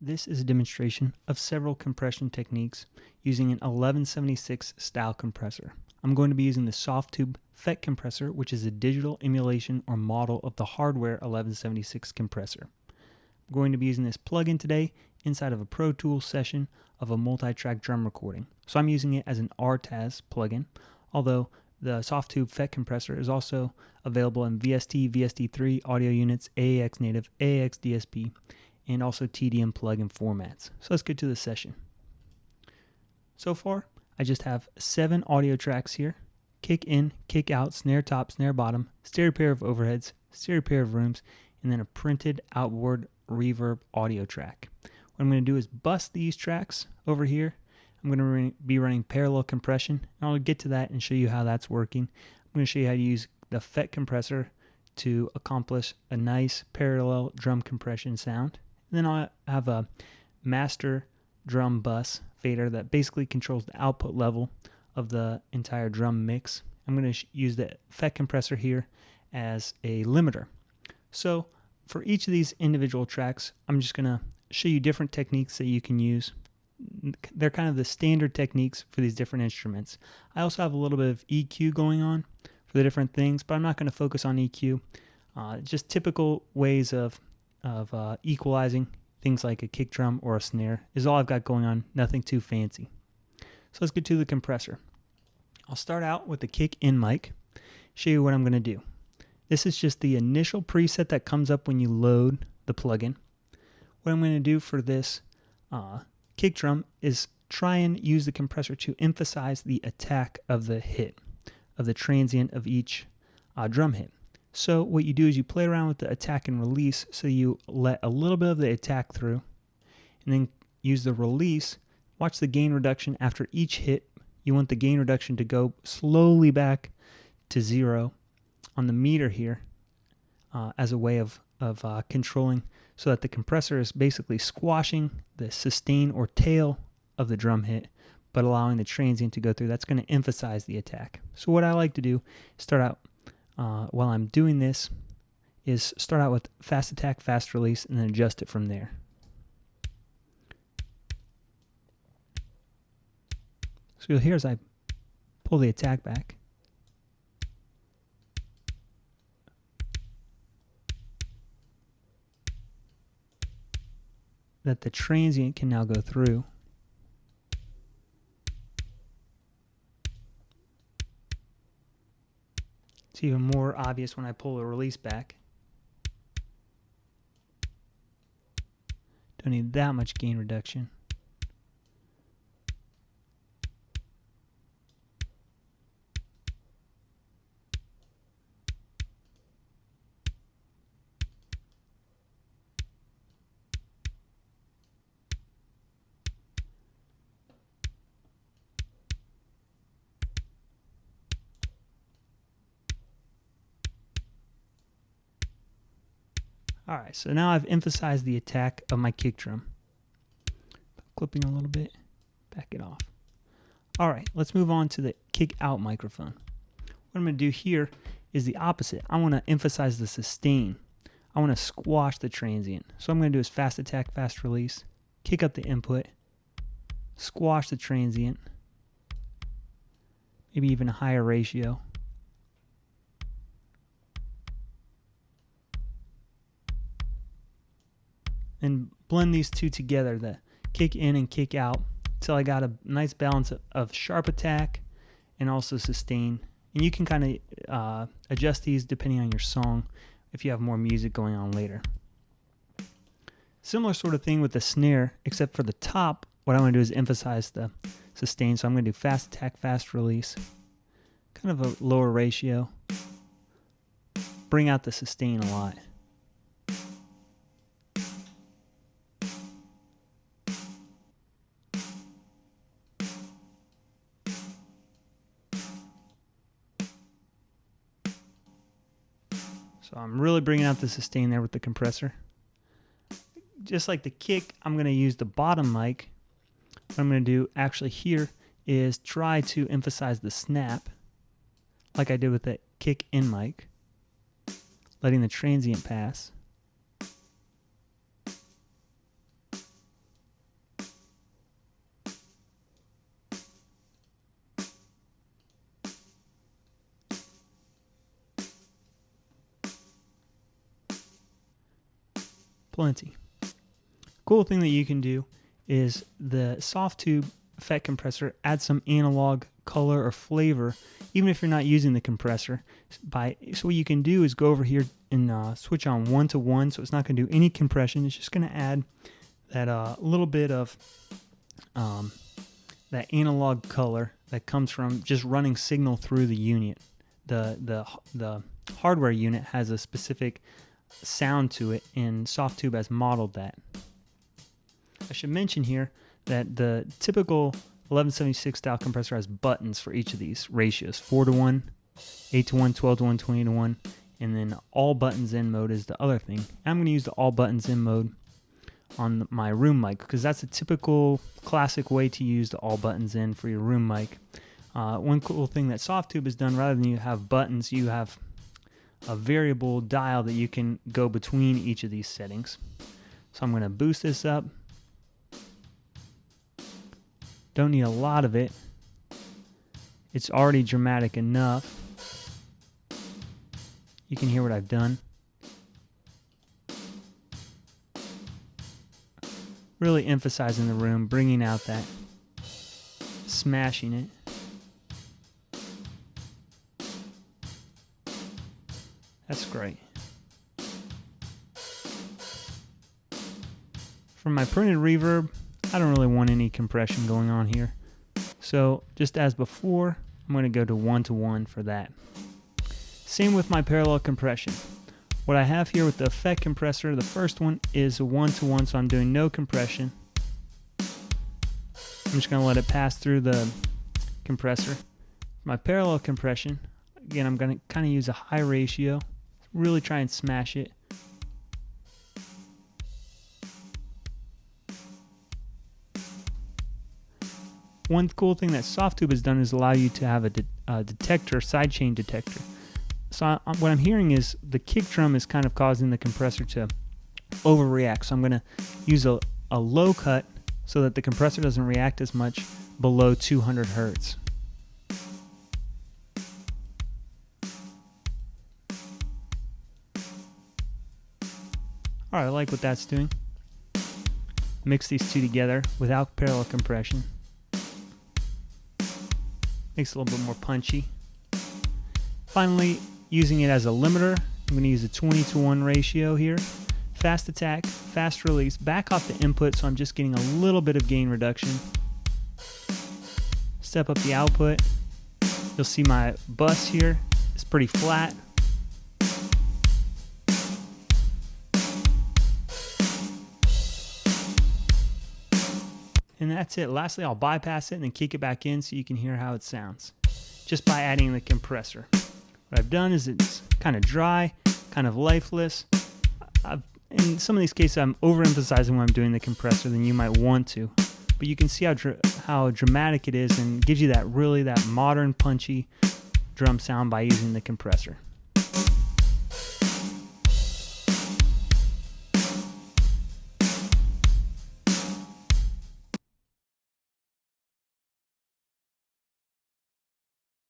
This is a demonstration of several compression techniques using an 1176 style compressor. I'm going to be using the Softube FET Compressor, which is a digital emulation or model of the hardware 1176 compressor. I'm going to be using this plugin today inside of a Pro Tools session of a multi-track drum recording. So I'm using it as an RTAS plugin, although the Softube FET Compressor is also available in VST, VST3 audio units, AAX Native, AAX DSP, and also TDM plugin formats. So let's get to the session. So far, I just have 7 audio tracks here: kick in, kick out, snare top, snare bottom, stereo pair of overheads, stereo pair of rooms, and then a printed outboard reverb audio track. What I'm going to do is bust these tracks over here. I'm going to be running parallel compression, and I'll get to that and show you how that's working. I'm going to show you how to use the FET compressor to accomplish a nice parallel drum compression sound. And then I'll have a master drum bus fader that basically controls the output level of the entire drum mix. I'm going to use the FET compressor here as a limiter. So for each of these individual tracks, I'm just going to show you different techniques that you can use. They're kind of the standard techniques for these different instruments. I also have a little bit of EQ going on for the different things, but I'm not going to focus on EQ. Just typical ways of equalizing things like a kick drum or a snare is all I've got going on, nothing too fancy. So let's get to the compressor. I'll start out with the kick in mic, show you what I'm going to do. This is just the initial preset that comes up when you load the plugin. What I'm going to do for this kick drum is try and use the compressor to emphasize the attack of the hit, of the transient of each drum hit. So what you do is you play around with the attack and release, so you let a little bit of the attack through, and then use the release. Watch the gain reduction after each hit. You want the gain reduction to go slowly back to 0 on the meter here as a way of controlling, so that the compressor is basically squashing the sustain or tail of the drum hit, but allowing the transient to go through. That's going to emphasize the attack. So what I like to do is start out while I'm doing this is start out with fast attack, fast release, and then adjust it from there. So you'll hear as I pull the attack back, that the transient can now go through. It's even more obvious when I pull the release back. Don't need that much gain reduction. Alright, so now I've emphasized the attack of my kick drum. Clipping a little bit, back it off. Alright, let's move on to the kick out microphone. What I'm going to do here is the opposite. I want to emphasize the sustain. I want to squash the transient. So what I'm going to do is fast attack, fast release, kick up the input, squash the transient, maybe even a higher ratio. And blend these two together, the kick in and kick out, until I got a nice balance of sharp attack and also sustain. And you can kind of adjust these depending on your song if you have more music going on later. Similar sort of thing with the snare, except for the top, what I want to do is emphasize the sustain. So I'm going to do fast attack, fast release, kind of a lower ratio. Bring out the sustain a lot. So I'm really bringing out the sustain there with the compressor. Just like the kick, I'm going to use the bottom mic. What I'm going to do actually here is try to emphasize the snap, like I did with the kick in mic, letting the transient pass. plenty. Cool thing that you can do is the Softube FET Compressor adds some analog color or flavor, even if you're not using the compressor. So what you can do is go over here and switch on 1 to 1, so it's not going to do any compression. It's just going to add that little bit of that analog color that comes from just running signal through the unit. The hardware unit has a specific sound to it, and Softube has modeled that. I should mention here that the typical 1176 style compressor has buttons for each of these ratios: 4 to 1, 8 to 1, 12 to 1, 20 to 1, and then all buttons in mode is the other thing. I'm going to use the all buttons in mode on my room mic because that's a typical classic way to use the all buttons in for your room mic. One cool thing that Softube has done, rather than you have buttons, you have a variable dial that you can go between each of these settings. So I'm going to boost this up. Don't need a lot of it. It's already dramatic enough. You can hear what I've done. Really emphasizing the room, bringing out that, smashing it. That's great. For my printed reverb, I don't really want any compression going on here. So just as before, I'm going to go to 1 to 1 for that. Same with my parallel compression. What I have here with the FET compressor, the first one is a 1 to 1, so I'm doing no compression. I'm just going to let it pass through the compressor. My parallel compression, again, I'm going to kind of use a high ratio, really try and smash it. One cool thing that Softube has done is allow you to have a detector, sidechain detector. So what I'm hearing is the kick drum is kind of causing the compressor to overreact. So I'm going to use a low cut so that the compressor doesn't react as much below 200 hertz. Alright, I like what that's doing. Mix these two together without parallel compression. Makes it a little bit more punchy. Finally, using it as a limiter, I'm going to use a 20 to 1 ratio here. Fast attack, fast release, back off the input so I'm just getting a little bit of gain reduction. Step up the output. You'll see my bus here is pretty flat. And that's it. Lastly, I'll bypass it and then kick it back in so you can hear how it sounds, just by adding the compressor. What I've done is it's kind of dry, kind of lifeless. In some of these cases, I'm overemphasizing when I'm doing the compressor than you might want to. But you can see how dramatic it is and gives you that modern, punchy drum sound by using the compressor.